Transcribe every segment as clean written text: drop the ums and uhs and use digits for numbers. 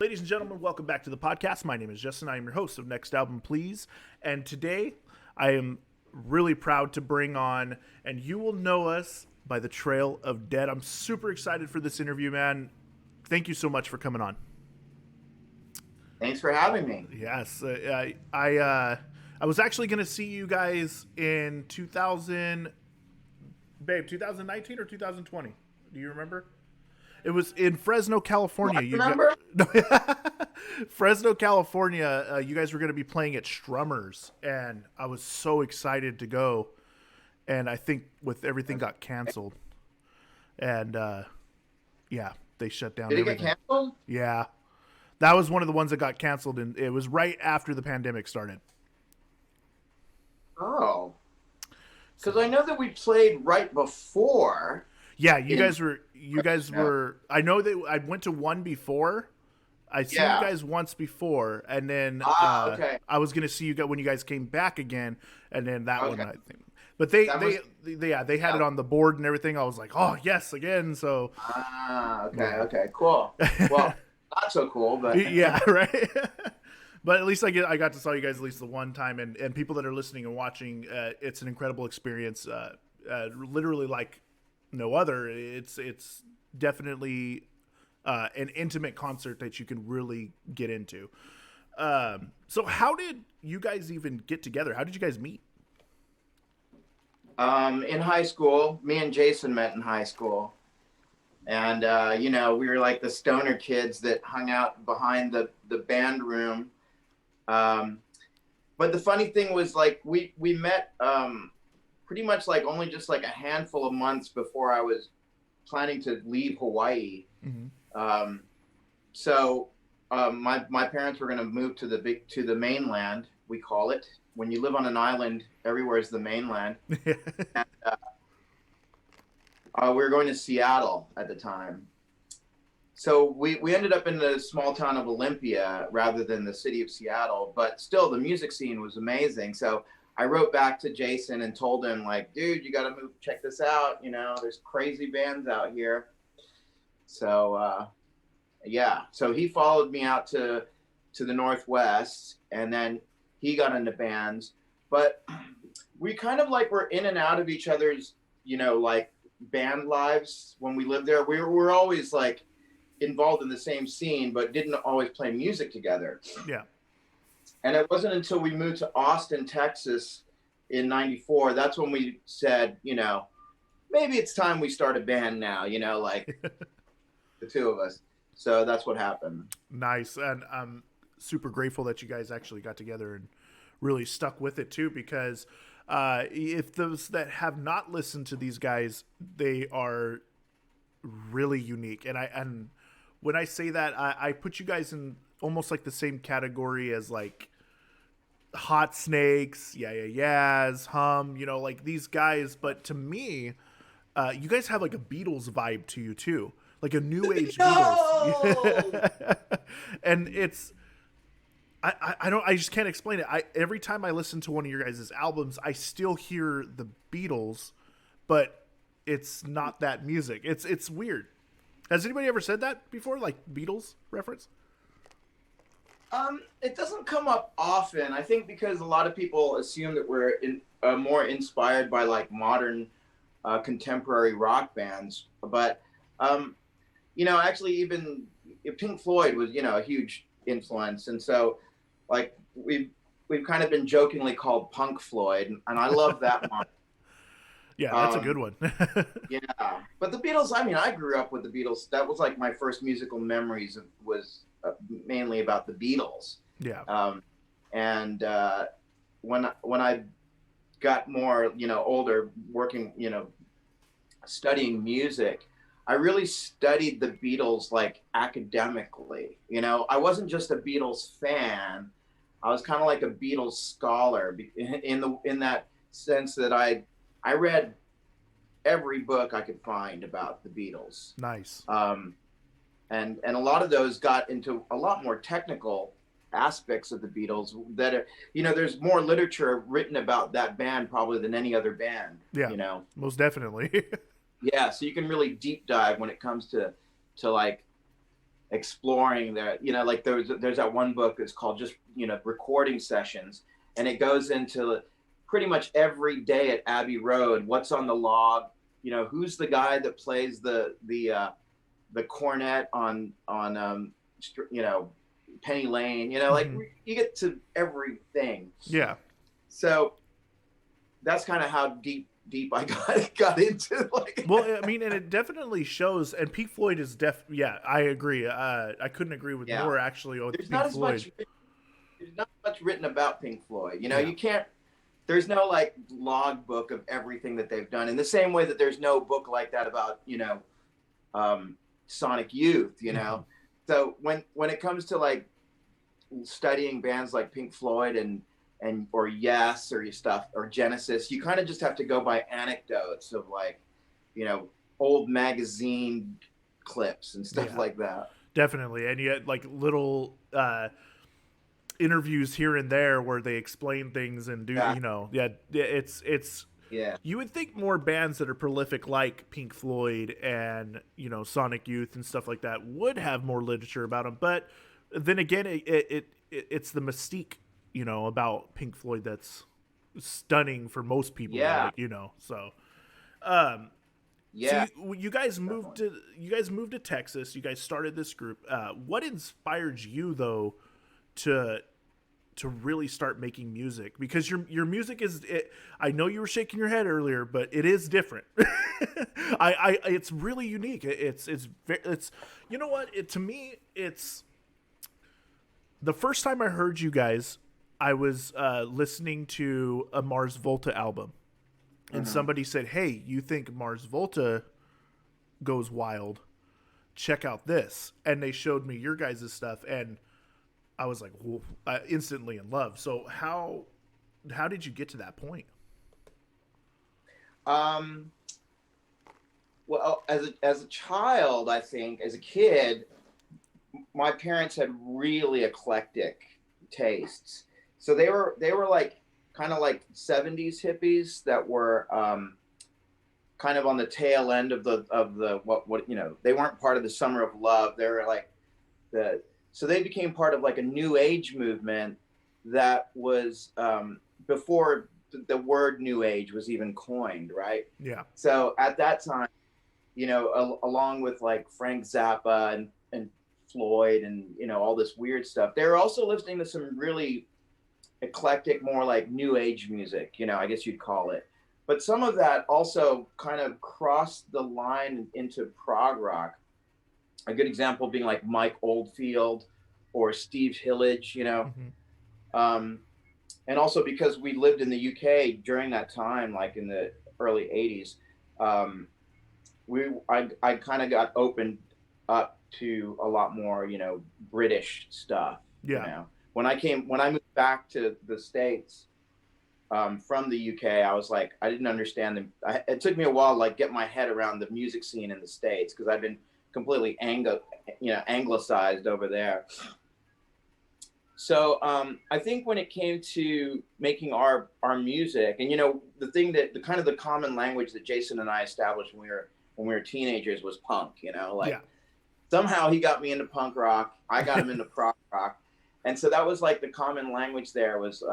Ladies and gentlemen, welcome back to the podcast. My name is Justin. I am your host of Next Album Please. And today I am really proud to bring on, and you will know us by the Trail of Dead. I'm super excited for this interview, man. Thank you so much for coming on. Thanks for having me. Yes. I was actually going to see you guys in 2019 or 2020. Do you remember? It was in Fresno, California. Do I remember? Fresno, California. You guys were going to be playing at Strummers, and I was so excited to go. And I think with everything got canceled, and yeah, they shut down. Did it get canceled? Yeah, that was one of the ones that got canceled, and it was right after the pandemic started. Oh, because I know that we played right before. Yeah, you guys were. I know that I went to one before. I seen you guys once before, and then okay. I was gonna see you when you guys came back again, and then that one I think. But they had it on the board and everything. I was like, oh yes, again. So okay, cool. Well, not so cool, but yeah, right. But at least I got to saw you guys at least the one time, and people that are listening and watching, it's an incredible experience. Literally like no other. It's definitely an intimate concert that you can really get into. So how did you guys even get together? How did you guys meet? In high school, me and Jason met in high school, and we were like the stoner kids that hung out behind the band room. But the funny thing was, like, we met pretty much like only just like a handful of months before I was planning to leave Hawaii. Mm-hmm. So my parents were going to move to the mainland, we call it. When you live on an island, everywhere is the mainland. And, we were going to Seattle at the time. So we ended up in the small town of Olympia rather than the city of Seattle, but still the music scene was amazing. So I wrote back to Jason and told him, like, dude, you got to move, check this out. There's crazy bands out here. So, so he followed me out to the Northwest, and then he got into bands. But we kind of like were in and out of each other's, like band lives when we lived there. We were always like involved in the same scene, but didn't always play music together. Yeah. And it wasn't until we moved to Austin, Texas in '94, that's when we said, maybe it's time we start a band now, like the two of us. So that's what happened. Nice. And I'm super grateful that you guys actually got together and really stuck with it too, because if those that have not listened to these guys, they are really unique. And when I say that, I put you guys in almost like the same category as like Hot Snakes, Yeah Yeahs, Hum, like these guys. But to me, you guys have like a Beatles vibe to you too, like a new age Beatles. And it's, I just can't explain it. Every time I listen to one of your guys' albums, I still hear the Beatles, but it's not that music. It's weird. Has anybody ever said that before, like Beatles reference? It doesn't come up often. I think because a lot of people assume that we're more inspired by like modern contemporary rock bands. But, actually even Pink Floyd was, a huge influence. And so like we've kind of been jokingly called Punk Floyd. And I love that one. Yeah, that's a good one. Yeah. But the Beatles, I grew up with the Beatles. That was like my first musical memories was mainly about the Beatles. Yeah. And when I got more, older, working, studying music, I really studied the Beatles like academically. I wasn't just a Beatles fan. I was kind of like a Beatles scholar in that sense that I read every book I could find about the Beatles. Nice. And a lot of those got into a lot more technical aspects of the Beatles that are, there's more literature written about that band probably than any other band. Yeah. Most definitely. Yeah. So you can really deep dive when it comes to like exploring their, like there's that one book that's called just, recording sessions, and it goes into pretty much every day at Abbey Road, what's on the log, who's the guy that plays the cornet on Penny Lane, like you get to everything. Yeah. So that's kind of how deep I got into, like. Well, I mean, and it definitely shows. And Pink Floyd is yeah, I agree. I couldn't agree with more, actually. There's not as much written about Pink Floyd. You can't. There's no like log book of everything that they've done. In the same way that there's no book like that about Sonic Youth. So when it comes to like studying bands like Pink Floyd and or Yes or your stuff or Genesis, you kind of just have to go by anecdotes of like, old magazine clips and stuff like that. Definitely. And you had like little interviews here and there where they explain things and do, it's you would think more bands that are prolific like Pink Floyd and, Sonic Youth and stuff like that would have more literature about them. But then again, it's the mystique, about Pink Floyd that's stunning for most people. Yeah. So, so you guys moved to Texas. You guys started this group. What inspired you though to really start making music? Because your music is, I know you were shaking your head earlier, but it is different. It's really unique. It's you know what? To me, it's the first time I heard you guys, I was listening to a Mars Volta album, and somebody said, "Hey, you think Mars Volta goes wild? Check out this." And they showed me your guys' stuff, and I was like, instantly in love. So how did you get to that point? Well, as a child, I think as a kid, my parents had really eclectic tastes. So they were like kind of like 70s hippies that were kind of on the tail end of the what they weren't part of the Summer of Love. They were like so they became part of like a new age movement that was before the word new age was even coined, right? Yeah. So at that time, along with like Frank Zappa and Floyd and all this weird stuff, they were also listening to some really eclectic, more like new age music, I guess you'd call it. But some of that also kind of crossed the line into prog rock. A good example being like Mike Oldfield or Steve Hillage, and also because we lived in the UK during that time, like in the early 80s, I kind of got opened up to a lot more, British stuff. Yeah. When I moved back to the States from the UK, I was like, I didn't understand it took me a while to like get my head around the music scene in the States, because I've been completely anglicized over there. So I think when it came to making our music, and the kind of the common language that Jason and I established when we were teenagers was punk. Somehow he got me into punk rock, I got him into prog rock, and so that was like the common language there was.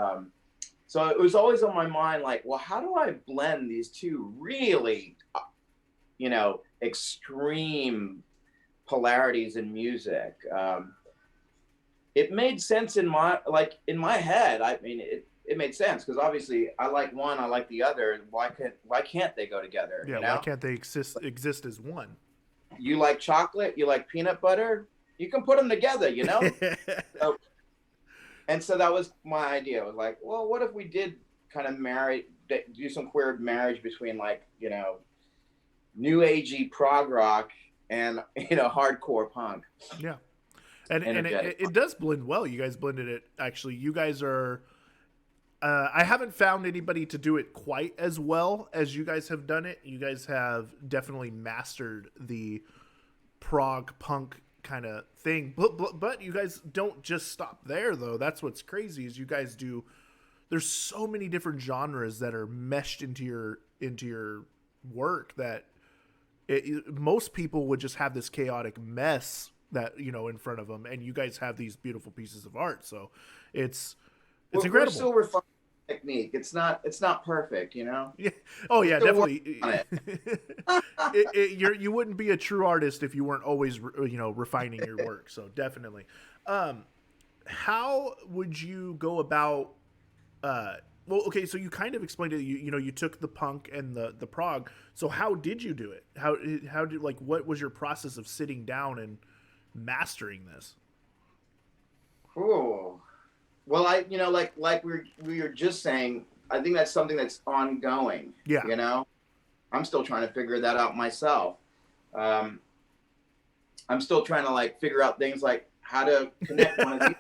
So it was always on my mind, like, well, how do I blend these two really, extreme polarities in music? It made sense in my head. I mean, it made sense because obviously I like one, I like the other. Why can't they go together? Yeah, why can't they exist as one? You like chocolate, you like peanut butter, you can put them together, So that was my idea. It was like, well, what if we did kind of do some queer marriage between like, new agey prog rock and, hardcore punk. Yeah. And it does blend well. You guys blended it. Actually, you guys are, I haven't found anybody to do it quite as well as you guys have done it. You guys have definitely mastered the prog punk kind of thing, but you guys don't just stop there though. That's what's crazy is you guys do. There's so many different genres that are meshed into your work that most people would just have this chaotic mess that, you know, in front of them, and you guys have these beautiful pieces of art. So it's We're incredible. still refining technique. It's not perfect, you know. Yeah. Oh We're yeah, still working definitely. on it. You wouldn't be a true artist if you weren't always, you know, refining your work. So definitely. How would you go about? Well, okay, so you kind of explained it. You know, you took the punk and the prog. So how did you do it? How did, like, what was your process of sitting down and mastering this? Ooh. Well, like we were just saying, I think that's something that's ongoing. Yeah. You know, I'm still trying to figure that out myself. Um, I'm still trying to like figure out things like how to connect one of these.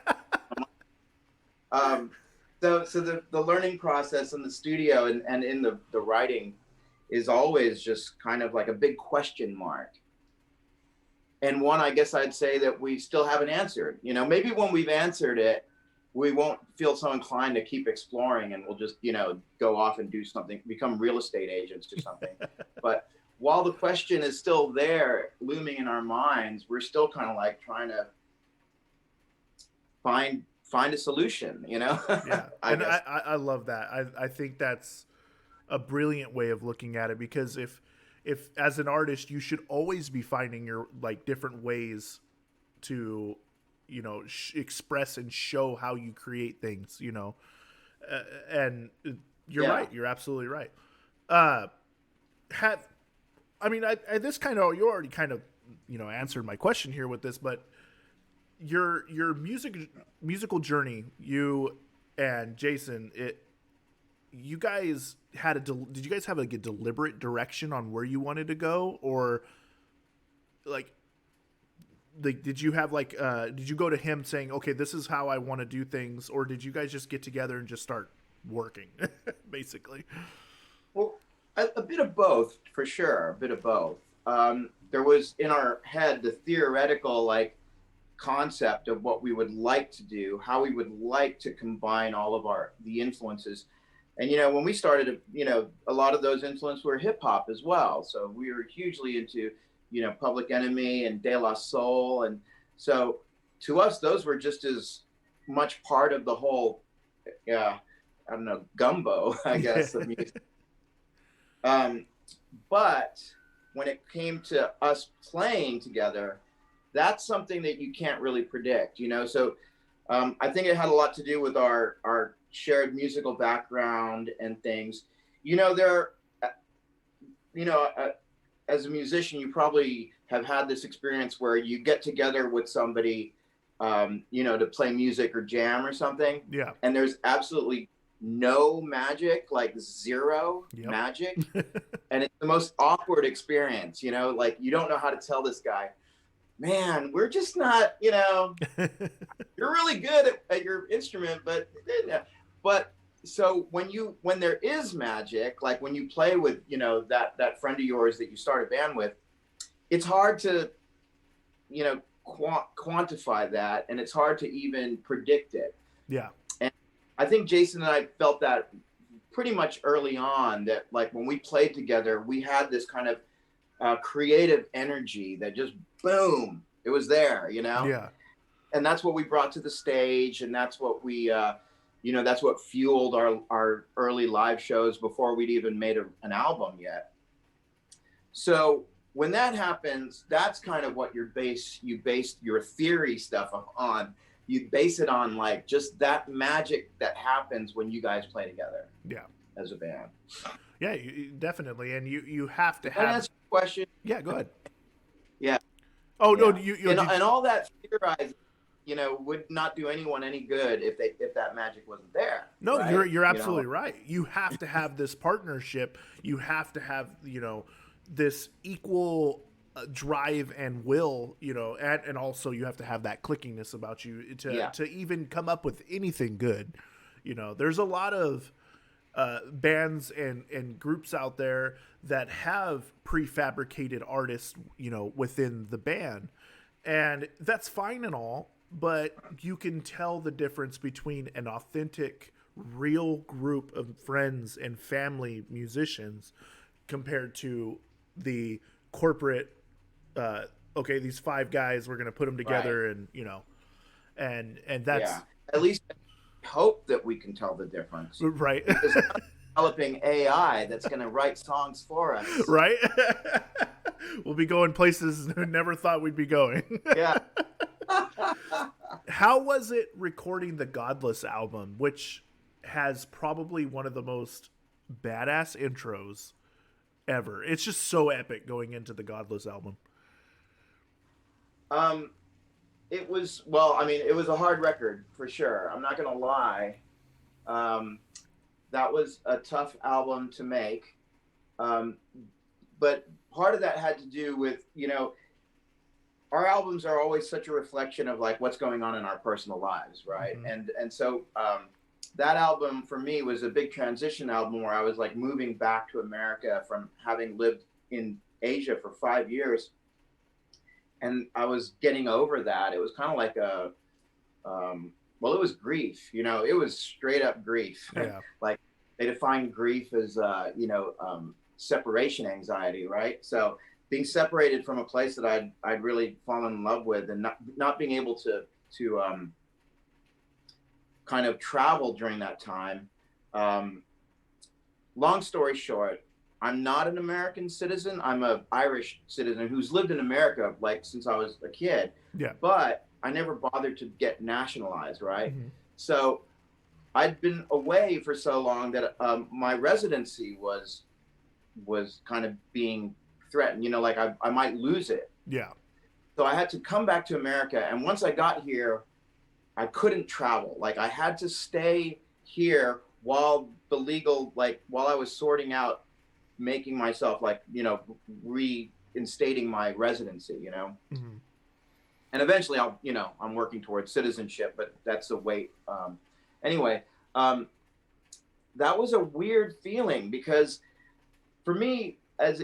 Um, so the learning process in the studio and in the writing is always just kind of like a big question mark. And one, I guess I'd say that we still haven't answered. You know, maybe when we've answered it, we won't feel so inclined to keep exploring, and we'll just, you know, go off and do something, become real estate agents or something. But while the question is still there, looming in our minds, we're still kind of like trying to find a solution. You know, Yeah, I and guess. I love that. I think that's a brilliant way of looking at it, because if as an artist you should always be finding your, like, different ways to, you know, express and show how you create things, you know. And you're Yeah. right, you're absolutely right. uh have I mean, I this kind of, you already kind of, you know, answered my question here with this, but your musical journey, you and Jason, you guys had did you guys have like a deliberate direction on where you wanted to go, or like did you have like did you go to him saying, okay, this is how I want to do things, or did you guys just get together and just start working basically? Well, a bit of both, for sure. A bit of both. There was in our head the theoretical like concept of what we would like to do, how we would like to combine all of the influences. And you know, when we started, you know, a lot of those influences were hip hop as well. So we were hugely into, you know, Public Enemy and De La Soul, and so to us, those were just as much part of the whole, I don't know, gumbo, I Yeah. guess, of music. Um, but when it came to us playing together, that's something that you can't really predict, you know. So I think it had a lot to do with our shared musical background and things. You know, you know, as a musician, you probably have had this experience where you get together with somebody, you know, to play music or jam or something, Yeah. and there's absolutely no magic, like zero Yep. magic, and it's the most awkward experience. You know, like you don't know how to tell this guy, man, we're just not, you know, you're really good at your instrument, but so when there is magic, like when you play with, you know, that friend of yours that you start a band with, it's hard to, you know, quantify that, and it's hard to even predict it. Yeah. And I think Jason and I felt that pretty much early on, that like when we played together, we had this kind of creative energy that just boom, it was there, you know. Yeah. And that's what we brought to the stage, and that's what we you know, that's what fueled our early live shows before we'd even made an album yet. So when that happens, that's kind of what you based your theory stuff on. You base it on like just that magic that happens when you guys play together Yeah. as a band. Yeah, definitely. And you have to Did that have. answer your question? Yeah, go ahead. Yeah. Oh no, Yeah. you And all that theorizing, you know, would not do anyone any good if that magic wasn't there. no, Right? you're You know? absolutely right. You have to have this partnership. You have to have, you know, this equal drive and will, you know, and also you have to have that clickiness about you Yeah. to even come up with anything good. You know, there's a lot of bands and groups out there that have prefabricated artists, you know, within the band, and that's fine and all, but you can tell the difference between an authentic, real group of friends and family musicians compared to the corporate okay, these five guys, we're gonna put them Right. together, and and Yeah. that's At least I hope that we can tell the difference right. because now we're developing AI that's going to write songs for us. Right. We'll be going places we never thought we'd be going. Yeah. How was it recording the Godless album, which has probably one of the most badass intros ever? It's just so epic going into the Godless album. um, it was, well, I mean, it was a hard record for sure. I'm not going to lie. Um, that was a tough album to make. Um, but part of that had to do with, our albums are always such a reflection of like what's going on in our personal lives, right? Mm-hmm. And so that album for me was a big transition album where I was like moving back to America from having lived in Asia for 5 years, and I was getting over that. It was kind of like well, it was grief. It was straight up grief. Yeah. Like they define grief as separation anxiety, right? So being separated from a place that I'd really fallen in love with, and not being able to kind of travel during that time. Long story short, I'm not an American citizen. I'm an Irish citizen who's lived in America like since I was a kid. Yeah. But I never bothered to get nationalized, right? Mm-hmm. So I'd been away for so long that my residency was kind of being threatened. Like I might lose it. Yeah. So I had to come back to America, and once I got here, I couldn't travel. Like I had to stay here while while I was sorting out making myself reinstating my residency, Mm-hmm. and eventually I'm working towards citizenship, but that's a wait. Anyway, that was a weird feeling because for me, as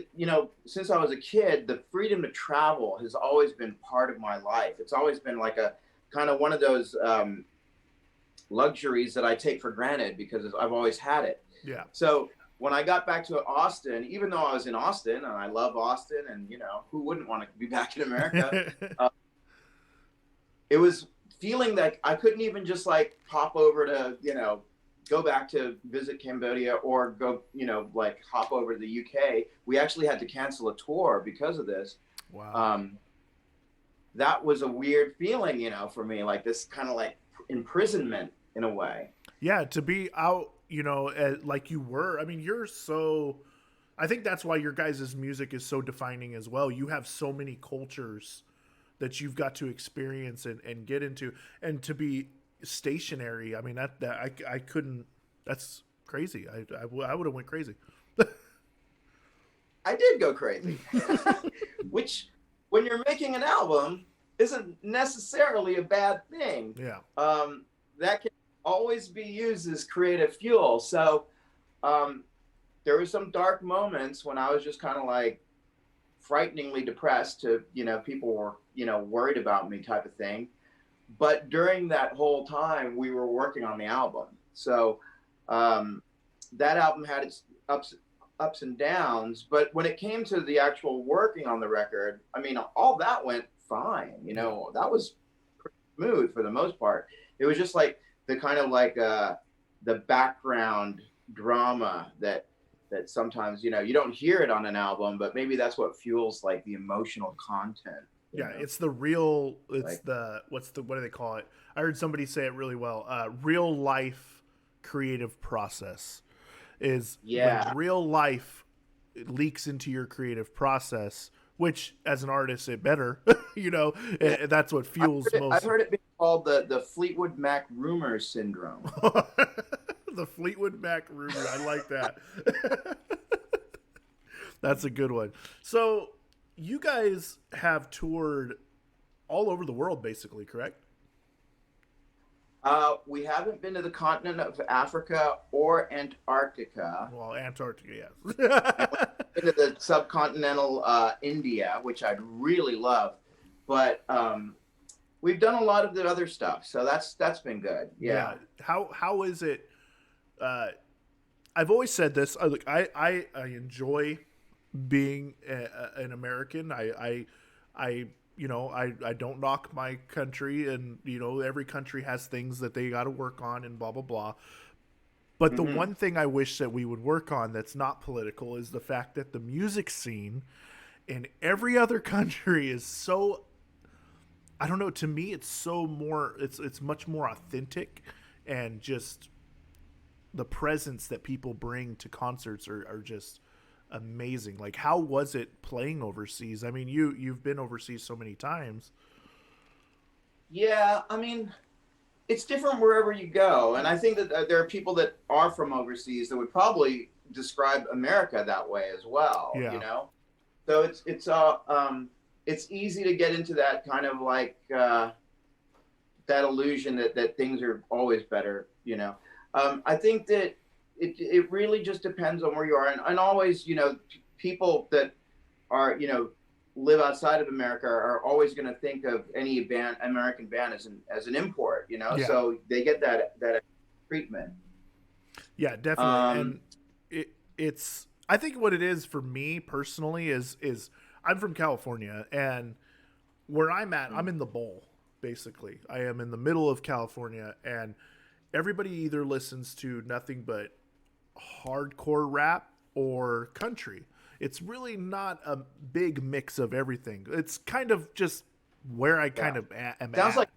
since I was a kid, the freedom to travel has always been part of my life. It's always been like a kind of one of those luxuries that I take for granted because I've always had it. Yeah. So when I got back to Austin, even though I was in Austin and I love Austin, and who wouldn't want to be back in America, it was feeling that I couldn't even just like pop over to go back to visit Cambodia or go like hop over to the UK. We actually had to cancel a tour because of this. Wow. That was a weird feeling, for me, like this kind of like imprisonment in a way. Yeah, to be out, like you were. I mean, I think that's why your guys' music is so defining as well. You have so many cultures that you've got to experience and get into, and to be stationary. I mean, that I couldn't. That's crazy. I would have went crazy. I did go crazy, which when you're making an album isn't necessarily a bad thing. Yeah. That can always be used as creative fuel. So there were some dark moments when I was just kind of like frighteningly depressed to, people were, worried about me type of thing. But during that whole time, we were working on the album. So that album had its ups and downs. But when it came to the actual working on the record, I mean, all that went fine. That was pretty smooth for the most part. It was just like the kind of like the background drama that sometimes, you don't hear it on an album, but maybe that's what fuels like the emotional content. Yeah, it's the real. It's like, what do they call it? I heard somebody say it really well. Real life creative process is when real life leaks into your creative process. Which, as an artist, it better. That's what fuels most. I've heard it being called the Fleetwood Mac rumor syndrome. The Fleetwood Mac rumor. I like that. That's a good one. So, you guys have toured all over the world, basically, correct? We haven't been to the continent of Africa or Antarctica. Well, Antarctica, yes. Been to the subcontinental India, which I'd really love, but we've done a lot of the other stuff, so that's been good. Yeah. How is it? I've always said this. I enjoy being an American. I I don't knock my country, and every country has things that they got to work on and blah blah blah. But the Hmm. one thing I wish that we would work on that's not political is the fact that the music scene in every other country is so, I don't know, to me it's so more, it's much more authentic, and just the presence that people bring to concerts are just amazing. Like, how was it playing overseas? I mean, you've been overseas so many times. Yeah, I mean, it's different wherever you go, and I think that there are people that are from overseas that would probably describe America that way as well. Yeah. So it's easy to get into that kind of like that illusion that things are always better. I think that it really just depends on where you are, and always people that are live outside of America are always going to think of any American band as an import. Yeah. So they get that treatment. Yeah, definitely. Um, And it's, I think what it is for me personally is I'm from California, and where I'm at, I'm in the bowl basically. I am in the middle of California, and everybody either listens to nothing but hardcore rap or country. It's really not a big mix of everything. It's kind of just where I yeah, kind of am sounds at. like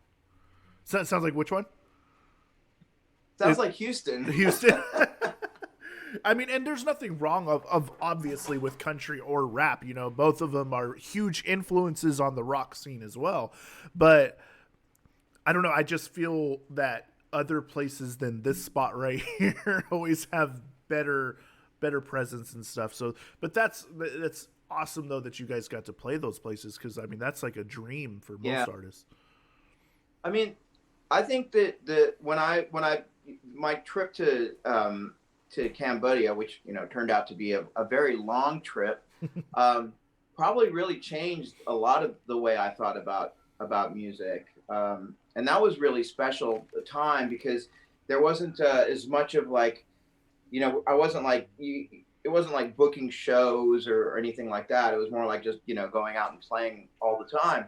So that sounds like which one? sounds It, like Houston. Houston. I mean, and there's nothing wrong of obviously with country or rap. Both of them are huge influences on the rock scene as well. But I don't know. I just feel that other places than this spot right here always have better presence and stuff. So, but that's awesome though that you guys got to play those places, because I mean that's like a dream for Yeah, most artists. I mean, I think that when I my trip to Cambodia, which turned out to be a very long trip, um, probably really changed a lot of the way I thought about music, and that was really special time because there wasn't as much of like I wasn't like it wasn't like booking shows or anything like that. It was more like just going out and playing all the time,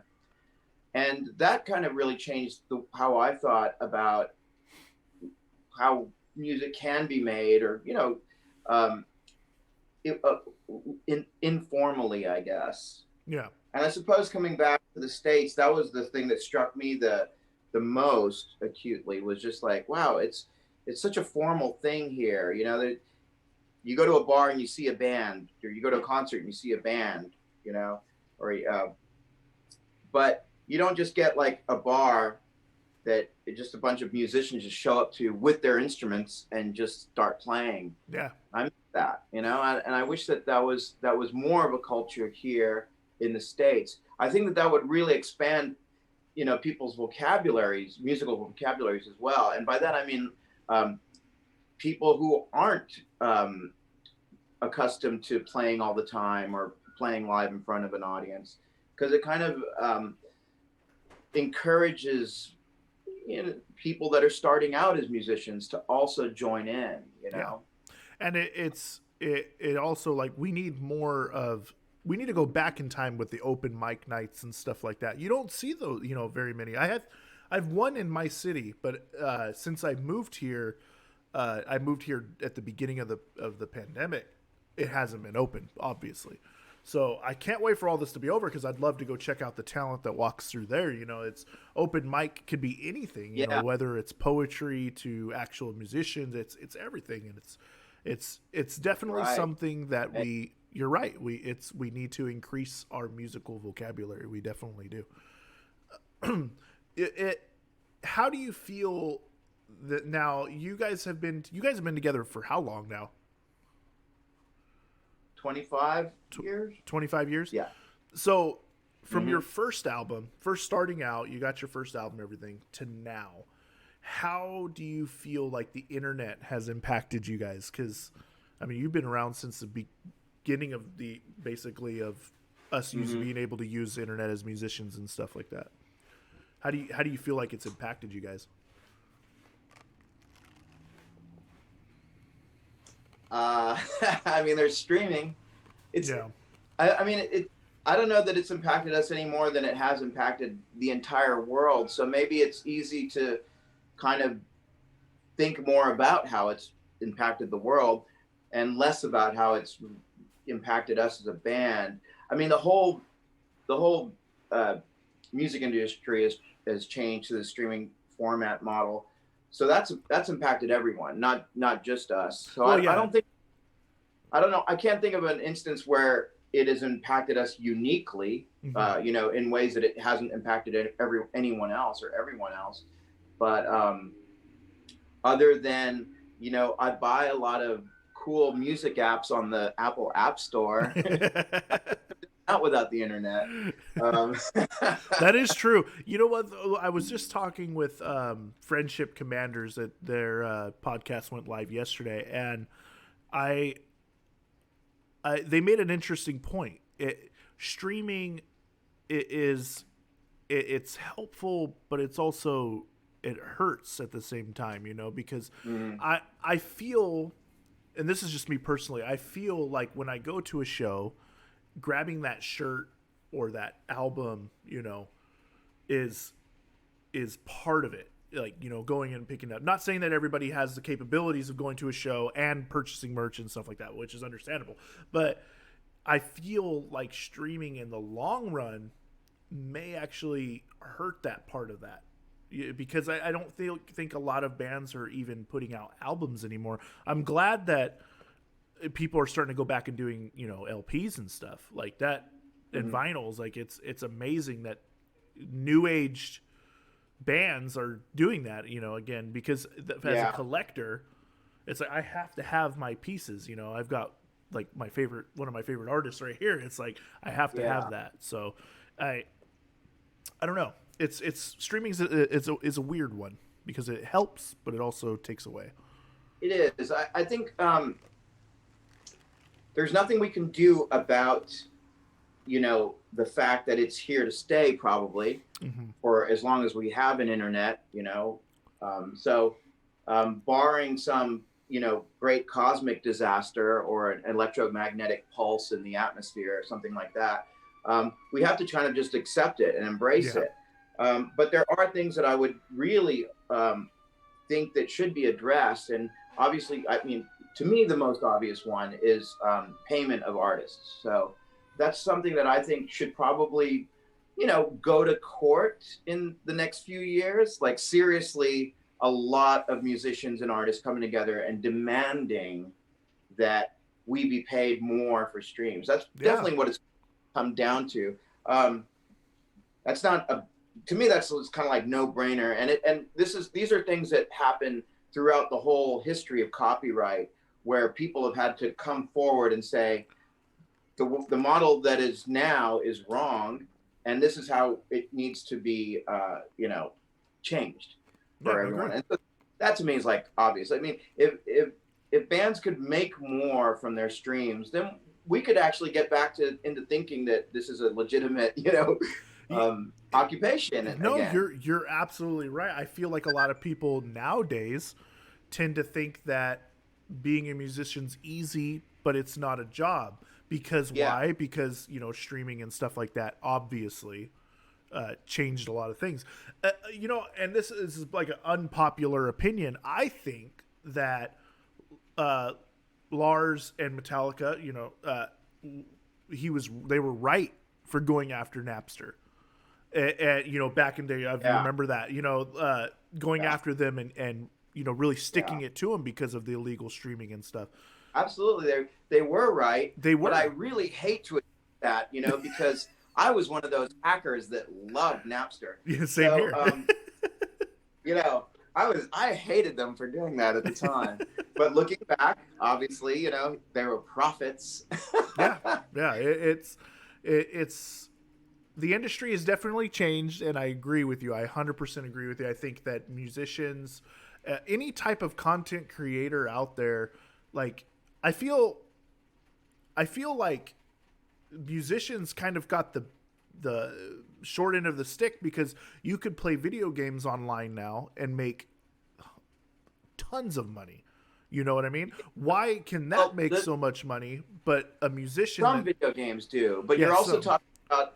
and that kind of really changed how I thought about how music can be made, or um, it, informally, I guess. Yeah, And I suppose coming back to the States, that was the thing that struck me the most acutely, was just like, wow, it's such a formal thing here. That you go to a bar and you see a band, or you go to a concert and you see a band, you know, or but you don't just get like a bar that just a bunch of musicians just show up to with their instruments and just start playing. yeah, I miss that, and I wish that was more of a culture here in the States. I think that would really expand, people's vocabularies, musical vocabularies as well. And by that I mean um, people who aren't accustomed to playing all the time or playing live in front of an audience, because it kind of encourages people that are starting out as musicians to also join in. yeah. And it also, like, we need to go back in time with the open mic nights and stuff like that. You don't see those, very many. I've one in my city, but since I moved here at the beginning of the pandemic. It hasn't been open, obviously. So I can't wait for all this to be over, because I'd love to go check out the talent that walks through there. It's open mic, could be anything, Yeah. whether it's poetry to actual musicians, it's everything, and it's definitely Right. something that you're right, we need to increase our musical vocabulary. We definitely do. it How do you feel that now you guys have been together for how long now? 25 years. 25 years? Yeah. So from your Hmm. first album, first starting out, you got your first album, everything, to now, how do you feel like the internet has impacted you guys? Because I mean, you've been around since the beginning of basically of us Hmm. being able to use the internet as musicians and stuff like that. How do you feel like it's impacted you guys? I mean, there's streaming. It's Yeah. I mean, I don't know that it's impacted us any more than it has impacted the entire world. So maybe it's easy to kind of think more about how it's impacted the world and less about how it's impacted us as a band. I mean, the whole music industry has changed to the streaming format model, so that's impacted everyone, not just us. So Well, I yeah. don't think I don't know. I can't think of an instance where it has impacted us uniquely, in ways that it hasn't impacted anyone else or everyone else. But other than, I buy a lot of cool music apps on the Apple App Store, not without the internet. Um, That is true. You know what? I was just talking with Friendship Commanders that their podcast went live yesterday, and I, they made an interesting point. Streaming it's helpful, but it's also it hurts at the same time. Because mm, I feel, and this is just me personally, I feel like when I go to a show, grabbing that shirt or that album, is part of it. Like, going and picking up. Not saying that everybody has the capabilities of going to a show and purchasing merch and stuff like that, which is understandable. But I feel like streaming in the long run may actually hurt that part of that. Because I don't think a lot of bands are even putting out albums anymore. I'm glad that people are starting to go back and doing, LPs and stuff like that and mhm. vinyls. Like it's amazing that new aged bands are doing that, again, because as a Yeah, collector, it's like I have to have my pieces. I've got like one of my favorite artists right here. It's like I have to yeah, have that. So I I don't know. It's streaming is a weird one because it helps, but it also takes away. it is. I think there's nothing we can do about, the fact that it's here to stay probably Hmm. for as long as we have an internet. So barring some, great cosmic disaster or an electromagnetic pulse in the atmosphere or something like that, we have to kind of just accept it and embrace Yeah. it. But there are things that I would really think that should be addressed. And obviously, I mean, to me, the most obvious one is payment of artists. So that's something that I think should probably, go to court in the next few years. Like, seriously, a lot of musicians and artists coming together and demanding that we be paid more for streams. That's Yeah. definitely what it's come down to. Um, that's not a To me, that's kind of like no brainer. And these are things that happen throughout the whole history of copyright, where people have had to come forward and say the model that is now is wrong, and this is how it needs to be, changed Yeah. for I agree. everyone. And so that to me is like obvious. I mean, if bands could make more from their streams, then we could actually get back to into thinking that this is a legitimate, occupation No, again. you're absolutely right. I feel like a lot of people nowadays tend to think that being a musician's easy, but it's not a job. Because Yeah, why? Because streaming and stuff like that obviously changed a lot of things. And this is like an unpopular opinion. I think that uh, Lars and Metallica, they were right for going after Napster. Back in the day, if you yeah, remember that, going yeah, after them and really yeah. sticking it to them because of the illegal streaming and stuff. Absolutely, they were right, They but I were. really hate to admit that, because I was one of those hackers that loved Napster. Yeah, same So here. you know, I hated them for doing that at the time. But looking back, obviously, they were prophets. Yeah, yeah. It's the industry has definitely changed, and I agree with you. I 100% agree with you. I think that musicians, any type of content creator out there, like I feel, I feel like musicians kind of got the short end of the stick because you could play video games online now and make tons of money. You know what I mean? Why can that Well, make so much money, but a musician some that video games do, but yeah, you're also some talking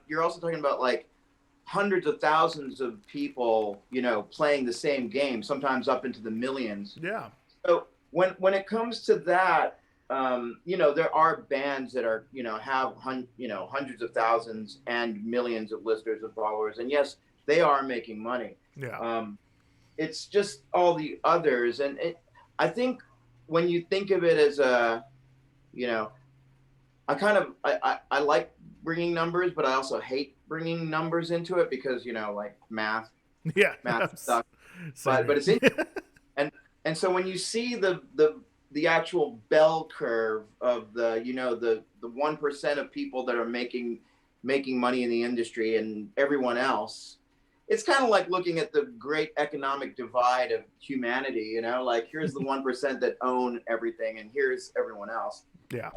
you're also talking about like hundreds of thousands of people, you know, playing the same game, sometimes up into the millions. Yeah. So when it comes to that, you know, there are bands that are, you know, have you know, hundreds of thousands and millions of listeners and followers, and yes, they are making money. Yeah. It's just all the others, and I think when you think of it as a, you know, I like bringing numbers, but I also hate bringing numbers into it because, you know, like Yeah. math sucks. But it's and so when you see the actual bell curve of the, you know, the 1% of people that are making money in the industry and everyone else, it's kind of like looking at the great economic divide of humanity, you know, like here's the 1% that own everything and here's everyone else. Yeah.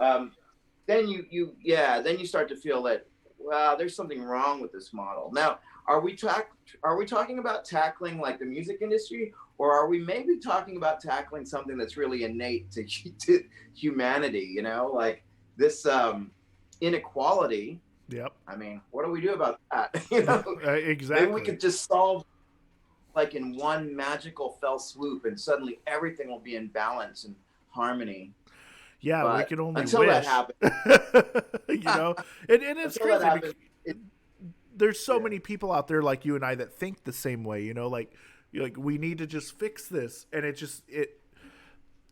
Then you start to feel that, wow, there's something wrong with this model. Now, are we talking about tackling like the music industry, or are we maybe talking about tackling something that's really innate to humanity, you know, like this inequality? Yep. I mean, what do we do about that? You know, Exactly. maybe we could just solve like in one magical fell swoop and suddenly everything will be in balance and harmony. Yeah, But we can only until wish. that happens, You know, and it's until that crazy happens, because there's so yeah. many people out there like you and I that think the same way. You know, like we need to just fix this, and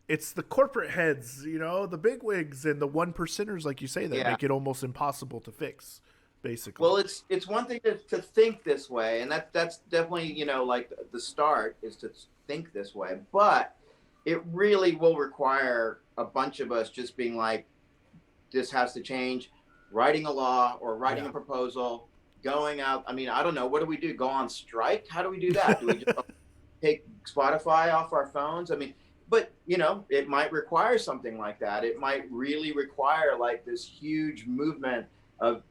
it's the corporate heads, you know, the bigwigs and the 1%ers, like you say, that Yeah. make it almost impossible to fix. Basically. Well, it's one thing to think this way, and that's definitely, you know, like the start is to think this way, but it really will require a bunch of us just being like, this has to change, writing a law or writing Yeah. a proposal, going out. I mean, I don't know. What do we do? Go on strike? How do we do that? Do we just take Spotify off our phones? I mean, but you know, it might require something like that. It might really require like this huge movement of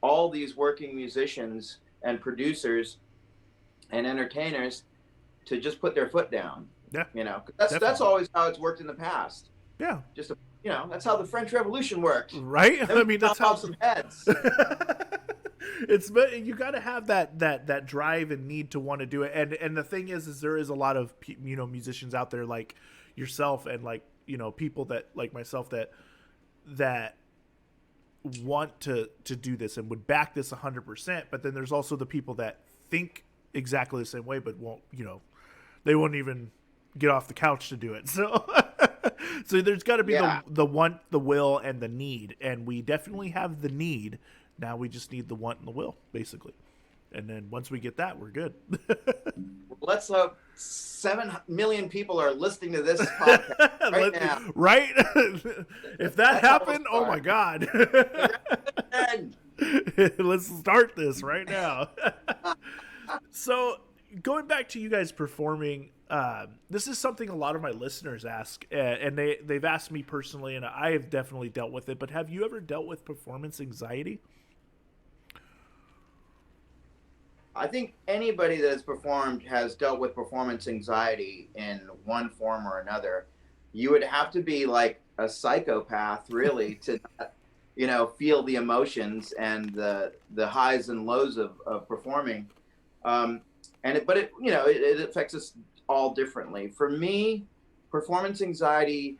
all these working musicians and producers and entertainers to just put their foot down. Yeah. You know, that's Definitely. always how it's worked in the past. Yeah. Just you know, that's how the French Revolution worked. Right. Then I mean, that's how. off some heads. But you got to have that drive and need to want to do it. And the thing is there is a lot of, you know, musicians out there like yourself and like, you know, people that like myself that want to do this and would back this 100%. But then there's also the people that think exactly the same way, but won't, you know, they won't even get off the couch to do it. So, so there's got to be the want, the will, and the need. And we definitely have the need. Now we just need the want and the will, basically. And then once we get that, we're good. Let's hope 7 million people are listening to this podcast right now. Right? If that happened, oh my God. Let's start this right now. So going back to you guys performing, this is something a lot of my listeners ask, and they've asked me personally, and I have definitely dealt with it. But have you ever dealt with performance anxiety? I think anybody that has performed has dealt with performance anxiety in one form or another. You would have to be like a psychopath, really, to not, you know, feel the emotions and the highs and lows of performing. But it, you know, it affects us all differently. For me, performance anxiety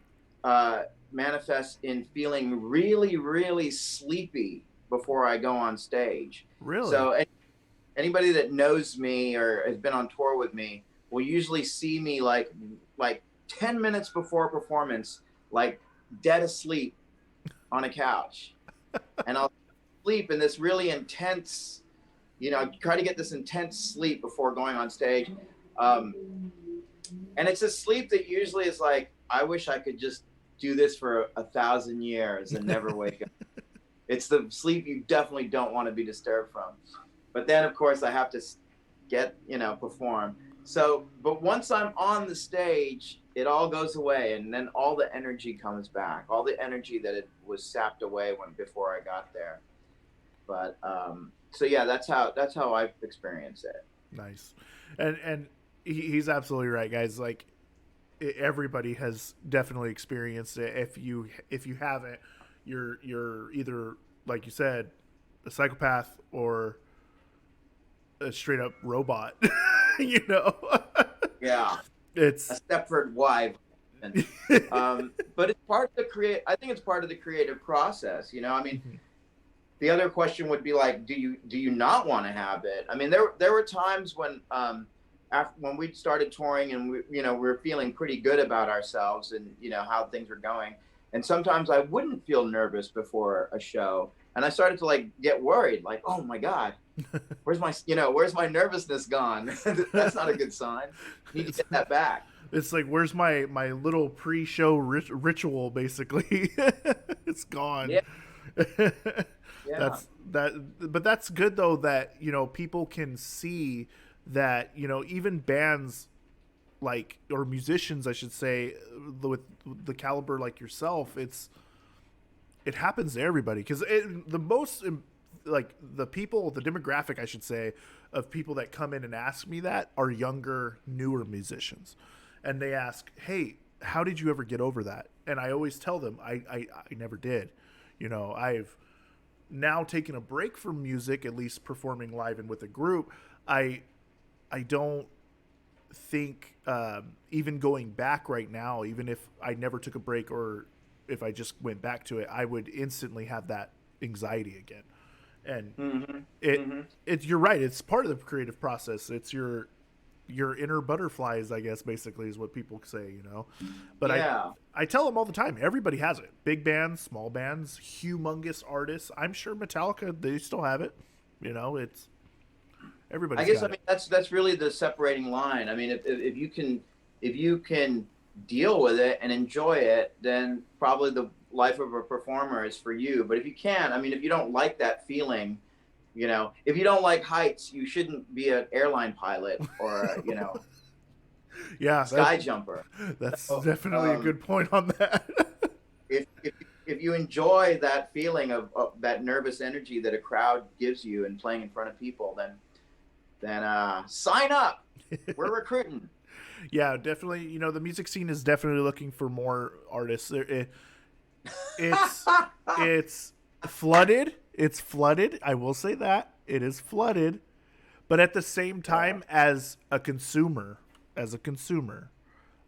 manifests in feeling really, really sleepy before I go on stage. Really? So anybody that knows me or has been on tour with me will usually see me like 10 minutes before performance, like dead asleep on a couch. And I'll sleep in this really intense, you know, try to get this intense sleep before going on stage. And it's a sleep that usually is like, I wish I could just do this for 1,000 years and never wake up. It's the sleep you definitely don't want to be disturbed from. But then, of course, I have to perform. So, but once I'm on the stage, it all goes away, and then all the energy comes back, all the energy that it was sapped away before I got there. But so yeah, that's how I've experienced it. Nice, and he's absolutely right, guys. Like everybody has definitely experienced it. If you haven't, you're either, like you said, a psychopath or a straight up robot. you know, Yeah, a it's Stepford wife. And, but it's part of the I think it's part of the creative process. I mean, the other question would be like, do you not want to have it? I mean, there were times when when we started touring and we were feeling pretty good about ourselves and how things were going, and sometimes I wouldn't feel nervous before a show, and I started to like get worried, like, oh my god, where's my nervousness gone? That's not a good sign. Need to get that back. it's like, where's my little pre-show ritual? Basically, it's gone. Yeah, yeah. That's that. But that's good though that people can see that even bands like, or musicians I should say, with the caliber like yourself, it happens to everybody, because the most like the people, the demographic I should say, of people that come in and ask me that are younger, newer musicians, and they ask, hey, how did you ever get over that? And I always tell them I never did. I've now taken a break from music, at least performing live and with a group. I don't think even going back right now, even if I never took a break or if I just went back to it, I would instantly have that anxiety again. And you're right. It's part of the creative process. It's your inner butterflies, I guess, basically is what people say, But Yeah. I tell them all the time, everybody has it. Big bands, small bands, humongous artists. I'm sure Metallica, they still have it. It's everybody's I guess, got I mean, it. that's really the separating line. I mean, if you can deal with it and enjoy it, then probably the life of a performer is for you. But if you can't, I mean, if you don't like that feeling, if you don't like heights, you shouldn't be an airline pilot or Yeah, sky jumper. that's So, definitely a good point on that. if you enjoy that feeling of that nervous energy that a crowd gives you and playing in front of people, then sign up. We're recruiting. Yeah, definitely. The music scene is definitely looking for more artists. It's it's flooded. It's flooded. I will say that it is flooded, but at the same time, as a consumer,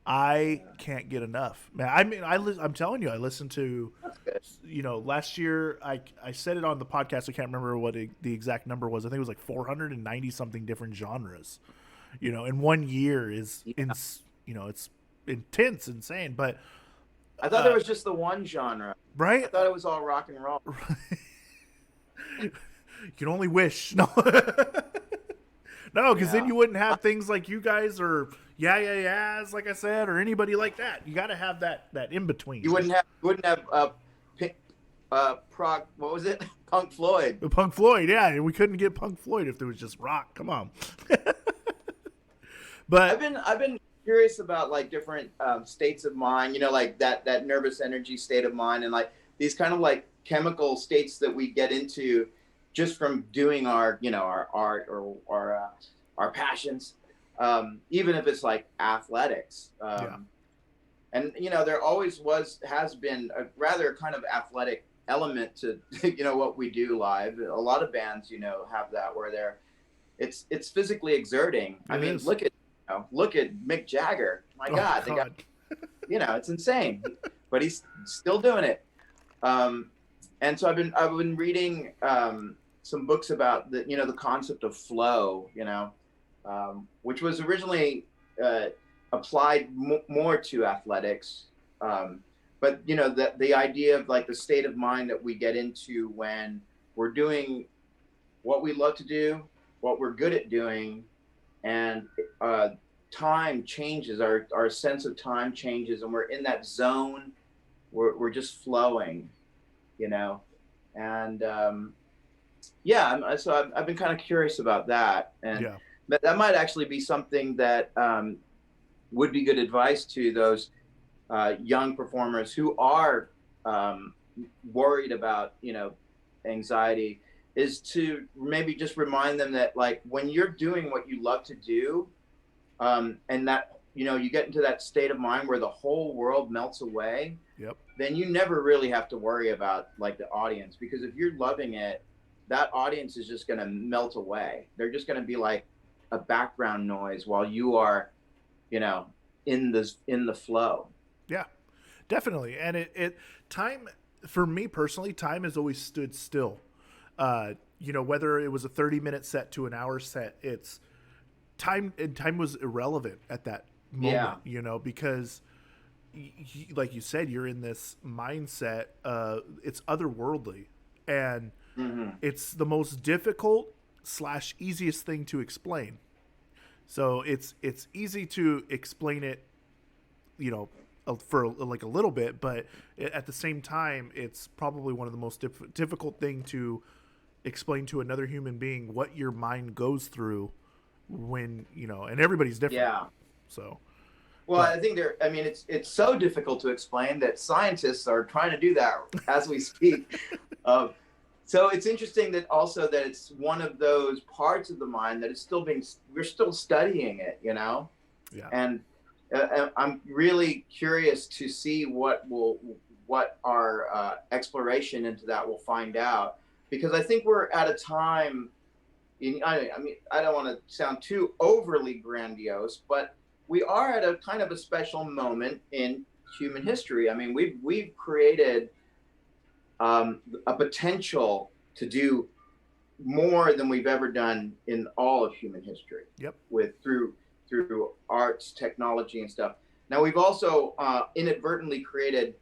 I can't get enough. Man, I mean, I'm telling you, I listened to, last year. I said it on the podcast. I can't remember what the exact number was. I think it was like 490 something different genres. In one year is it's intense, insane. But I thought there was just the one genre. I right, thought it was all rock and roll. you can only wish. No, no, because then Yeah. you wouldn't have things like you guys or yeahs, like I said, or anybody like that. You got to have that in between. You wouldn't have prog. What was it? Punk Floyd. Punk Floyd, yeah, we couldn't get Punk Floyd if there was just rock. Come on. I've But been curious about like different states of mind. Like that nervous energy state of mind, and like these kind of like chemical states that we get into just from doing our art or our passions. Even if it's like athletics. yeah, And there always has been a rather kind of athletic element to what we do live. A lot of bands have that where it's physically exerting. I it mean, is. look at Mick Jagger. My Oh, God, the guy, it's insane, but he's still doing it. And so I've been reading some books about the concept of flow, which was originally applied more to athletics. But the idea of like the state of mind that we get into when we're doing what we love to do, what we're good at doing, and time changes, our sense of time changes, and we're in that zone. We're just flowing, and so I've been kind of curious about that, and yeah, that might actually be something that would be good advice to those young performers who are worried about anxiety, is to maybe just remind them that like when you're doing what you love to do, and that you get into that state of mind where the whole world melts away, yep, then you never really have to worry about like the audience, because if you're loving it, that audience is just going to melt away. They're just going to be like a background noise while you are, you know, in the flow. Yeah, definitely. And it time for me personally, time has always stood still. Whether it was a 30-minute set to an hour set, it's time, and time was irrelevant at that Yeah. moment, because like you said, you're in this mindset. It's otherworldly, and Hmm. it's the most difficult slash easiest thing to explain. So it's easy to explain it, for like a little bit, but at the same time, it's probably one of the most difficult thing to explain to another human being what your mind goes through when and everybody's different. Yeah. So, Well, but I think I mean, it's so difficult to explain that scientists are trying to do that as we speak. So it's interesting that also that it's one of those parts of the mind that is still we're still studying it, yeah, and I'm really curious to see what our exploration into that will find out, because I think we're at a time. I mean, I don't want to sound too overly grandiose, but we are at a kind of a special moment in human history. I mean, we've created a potential to do more than we've ever done in all of human history, yep, with through arts, technology, and stuff. Now we've also inadvertently created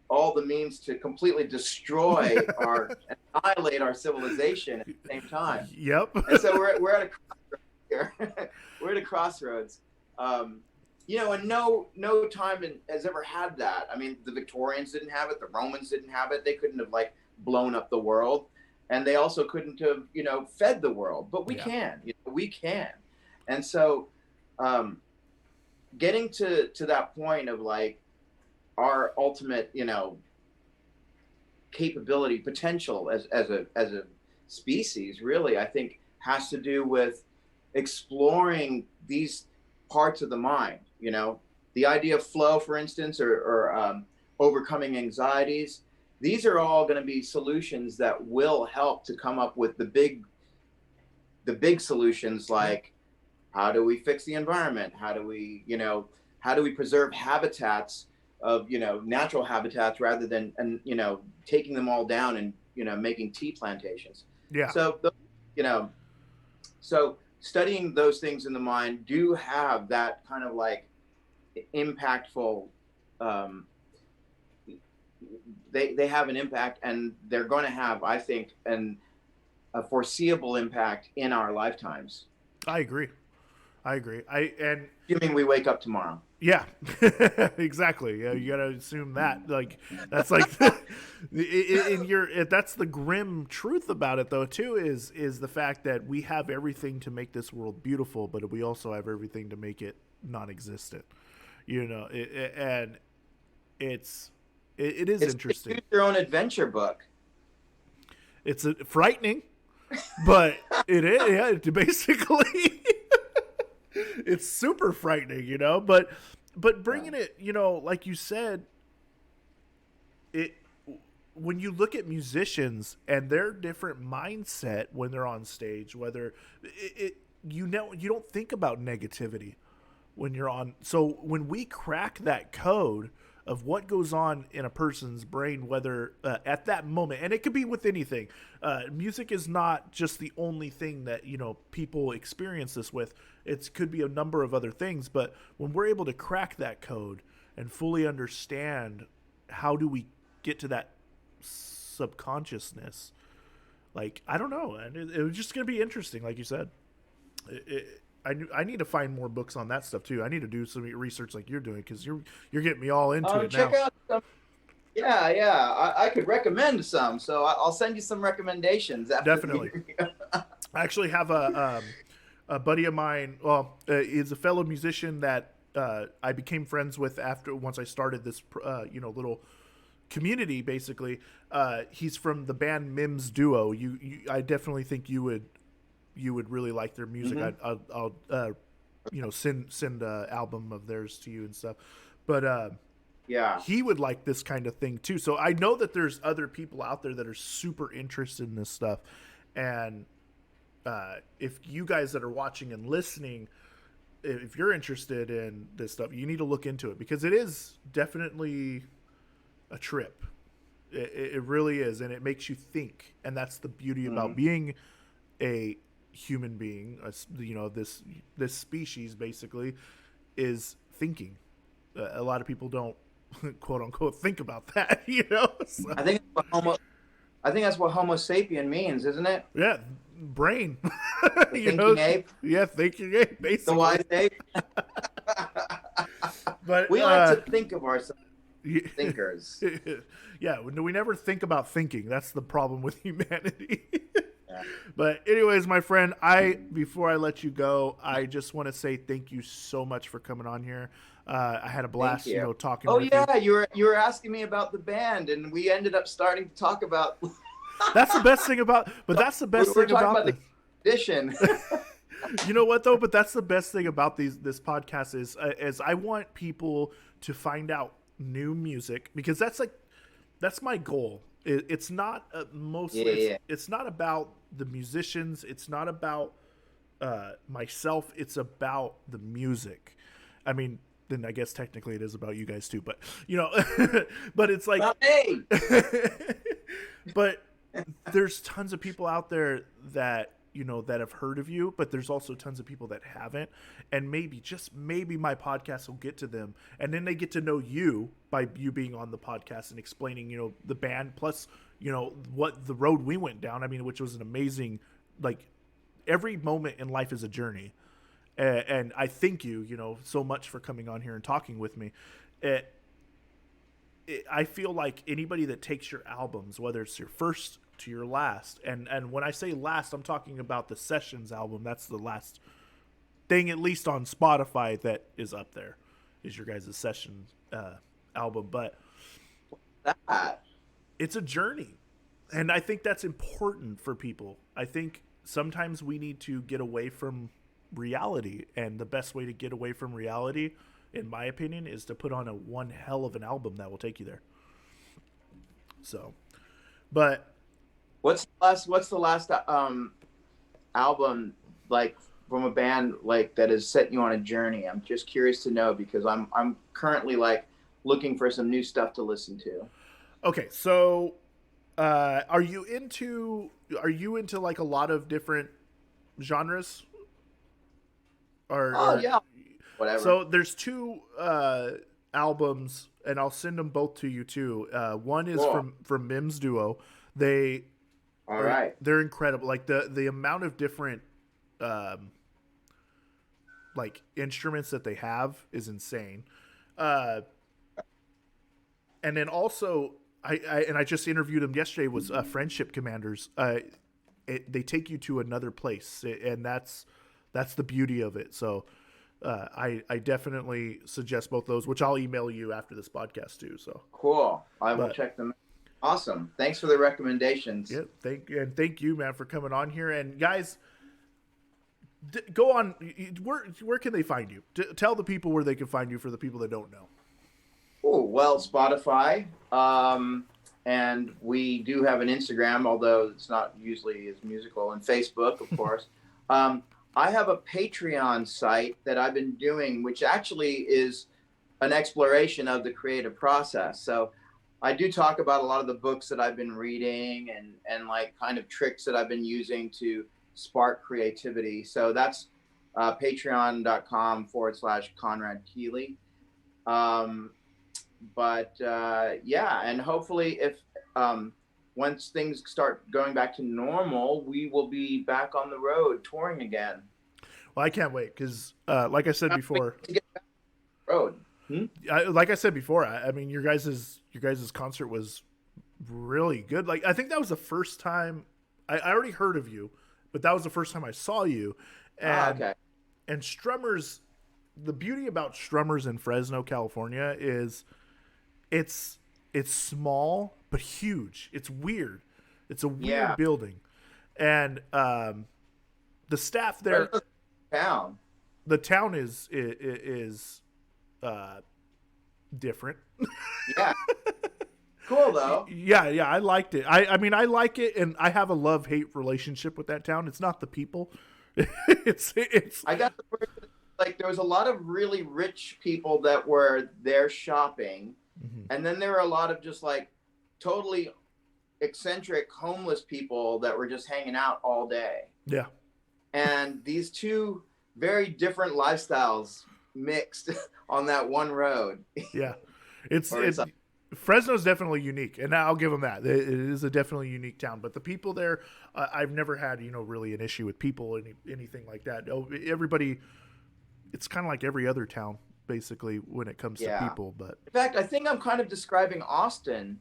all the means to completely destroy our annihilate our civilization at the same time. yep, And so we're at a crossroads here. We're at a crossroads. And no time has ever had that. I mean, the Victorians didn't have it. The Romans didn't have it. They couldn't have like blown up the world, and they also couldn't have fed the world. But we yeah, can. We can. And so, getting to that point of like our ultimate capability, potential as a species, really, I think has to do with exploring these parts of the mind. The idea of flow, for instance, or overcoming anxieties. These are all going to be solutions that will help to come up with the big solutions, yep, like how do we fix the environment? How do we preserve habitats of natural habitats, rather than taking them all down and making tea plantations. yeah. So you know so studying those things in the mind do have that kind of like impactful. um, they have an impact, and they're going to have, I think, a foreseeable impact in our lifetimes. I agree. I agree. You mean we wake up tomorrow? Yeah, exactly. Yeah, you gotta assume that. Like, that's like, that's the grim truth about it, though. Too is the fact that we have everything to make this world beautiful, but we also have everything to make it non-existent. And it is It's interesting. choose your own adventure book. It's frightening, but it is, yeah, basically. It's super frightening, but bringing it, like you said, it when you look at musicians and their different mindset when they're on stage, whether you don't think about negativity when you're on. So when we crack that code of what goes on in a person's brain, whether at that moment, and it could be with anything. Music is not just the only thing that people experience this with. It could be a number of other things, but when we're able to crack that code and fully understand how do we get to that subconsciousness, like I don't know, and it was just gonna be interesting, like you said. I need to find more books on that stuff too. I need to do some research like you're doing, because you're getting me all into it Check now. out some. Yeah, yeah. I could recommend some, so I'll send you some recommendations after the Definitely. interview. I actually have a buddy of mine. Well, is a fellow musician that I became friends with once I started this little community. Basically, he's from the band Mims Duo. I definitely think you would really like their music. Mhm. I'll send an album of theirs to you and stuff. But Yeah. he would like this kind of thing too. So I know that there's other people out there that are super interested in this stuff. And if you guys that are watching and listening, if you're interested in this stuff, you need to look into it, because it is definitely a trip. It really is, and it makes you think, and that's the beauty about being a human being. You know, this species basically is thinking. A lot of people don't, quote unquote, think about that. You know, so, I think that's what Homo sapien means, isn't it? yeah, brain. The You thinking know, ape, yeah, thinking ape, the basically. wise ape. But We like to think of ourselves as thinkers. yeah, we never think about thinking. That's the problem with humanity. Yeah. But anyways, my friend, before I let you go, I just want to say thank you so much for coming on here. I had a blast, Thank you. talking Oh with yeah, you were asking me about the band, and we ended up starting to talk about. That's the best thing about. But that's the best We're thing talking about the condition. You know what though? But that's the best thing about this podcast is I want people to find out new music, because that's my goal. It's not mostly. Yeah. It's not about the musicians. It's not about myself. It's about the music. I mean, then I guess technically it is about you guys too. But but it's like. Not me. But there's tons of people out there that that have heard of you, but there's also tons of people that haven't, and maybe, just maybe, my podcast will get to them, and then they get to know you by you being on the podcast and explaining the band, plus what the road we went down. I mean, which was an amazing, like, every moment in life is a journey, and I thank you so much for coming on here and talking with me. I feel like anybody that takes your albums, whether it's your first to your last, and when I say last, I'm talking about the Sessions album. That's the last thing, at least on Spotify, that is up there, is your guys' Sessions album. But it's a journey, and I think that's important for people. I think sometimes we need to get away from reality, and the best way to get away from reality, in my opinion, is to put on one hell of an album that will take you there. So, but What's the last album, like, from a band like that has set you on a journey? I'm just curious to know, because I'm currently like looking for some new stuff to listen to. Okay, so are you into like a lot of different genres? Yeah, whatever. So there's two albums, and I'll send them both to you too. One is from Mims Duo. All right. They're incredible. Like the amount of different like instruments that they have is insane. And then also I just interviewed them yesterday, was Friendship Commanders. They take you to another place, and that's the beauty of it. So I definitely suggest both those, which I'll email you after this podcast too. So cool. I will check them out. Awesome. Thanks for the recommendations. Yeah, thank you, man, for coming on here. And guys, go on. Where can they find you? Tell the people where they can find you, for the people that don't know. Oh, well, Spotify. And we do have an Instagram, although it's not usually as musical, and Facebook, of course. I have a Patreon site that I've been doing, which actually is an exploration of the creative process. So I do talk about a lot of the books that I've been reading, and like kind of tricks that I've been using to spark creativity. So that's patreon.com/Conrad Keeley. Yeah, and hopefully if once things start going back to normal, we will be back on the road touring again. Well, I can't wait, because like I said before, to get back on the road. Like I said before, I mean, your guys' concert was really good. Like, I think that was the first time I already heard of you, but that was the first time I saw you. And Okay. And Strummers, the beauty about Strummers in Fresno, California, is it's small but huge. It's weird. It's a weird building, and the staff there. Town. The town is different. Yeah. Cool though. Yeah, I liked it. I mean, I like it, and I have a love-hate relationship with that town. It's not the people. it's. I got the word, like there was a lot of really rich people that were there shopping, and then there were a lot of just like totally eccentric homeless people that were just hanging out all day. Yeah. And these two very different lifestyles mixed on that one road. Yeah. Fresno's definitely unique, and I'll give them that. It is a definitely unique town, but the people there, I've never had, really an issue with people, anything like that. Everybody, it's kind of like every other town, basically, when it comes to people. But in fact, I think I'm kind of describing Austin.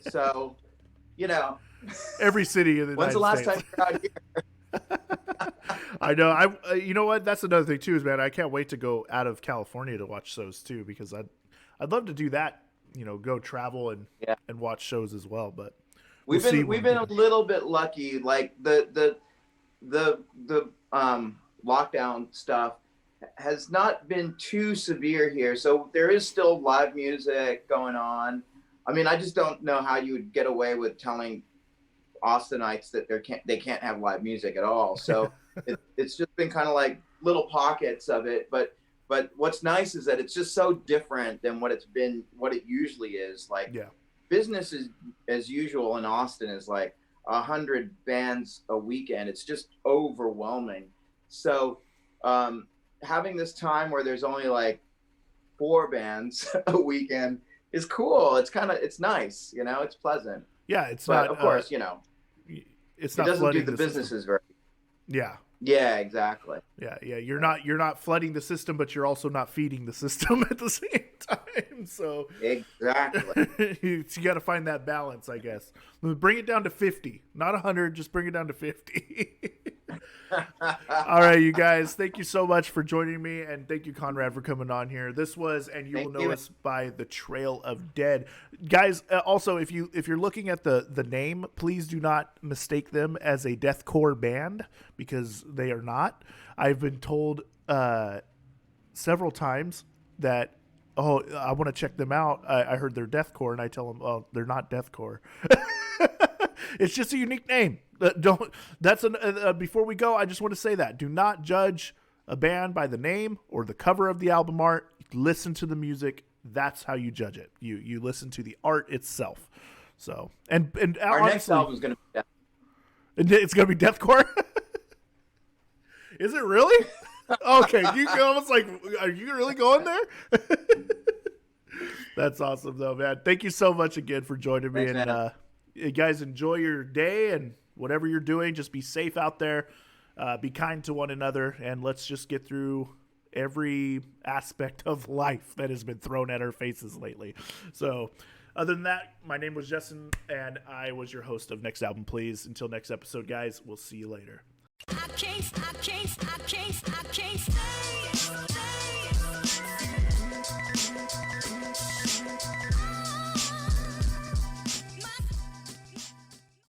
So, every city in the when's United the last States. time you're out here? I know. You know what? That's another thing too, is man, I can't wait to go out of California to watch shows too, because I'd love to do that. Go travel and watch shows as well. But we've been a little bit lucky. Like the lockdown stuff has not been too severe here, so there is still live music going on. I mean, I just don't know how you would get away with telling Austinites that they can't have live music at all. So it's just been kind of like little pockets of it, but what's nice is that it's just so different than what it usually is. Like business is as usual in Austin is like 100 bands a weekend. It's just overwhelming. So having this time where there's only like 4 bands a weekend is cool. It's nice, it's pleasant. Yeah, it's but not. Of course, it's not. It doesn't flooding do the businesses very. Yeah. Yeah, exactly. Yeah. You're not flooding the system, but you're also not feeding the system at the same time. So exactly, you got to find that balance, I guess. Bring it down to 50, not 100. Just bring it down to 50. All right, you guys. Thank you so much for joining me, and thank you, Conrad, for coming on here. This was, and you will know us by the Trail of Dead, guys. Also, if you're looking at the name, please do not mistake them as a deathcore band, because they are not. I've been told several times that, oh, I want to check them out. I heard they're deathcore, and I tell them, oh, they're not deathcore. It's just a unique name. Before we go, I just want to say that. Do not judge a band by the name or the cover of the album art. Listen to the music. That's how you judge it. You listen to the art itself. So, and our next album is going to be death. It's going to be deathcore? Is it really? Okay, you almost like, are you really going there? That's awesome, though, man. Thank you so much again for joining me. Thanks, and you guys enjoy your day, and whatever you're doing, just be safe out there. Be kind to one another, and let's just get through every aspect of life that has been thrown at our faces lately. So, other than that, my name was Justin, and I was your host of Next Album Please. Until next episode, guys, we'll see you later. I can't stay.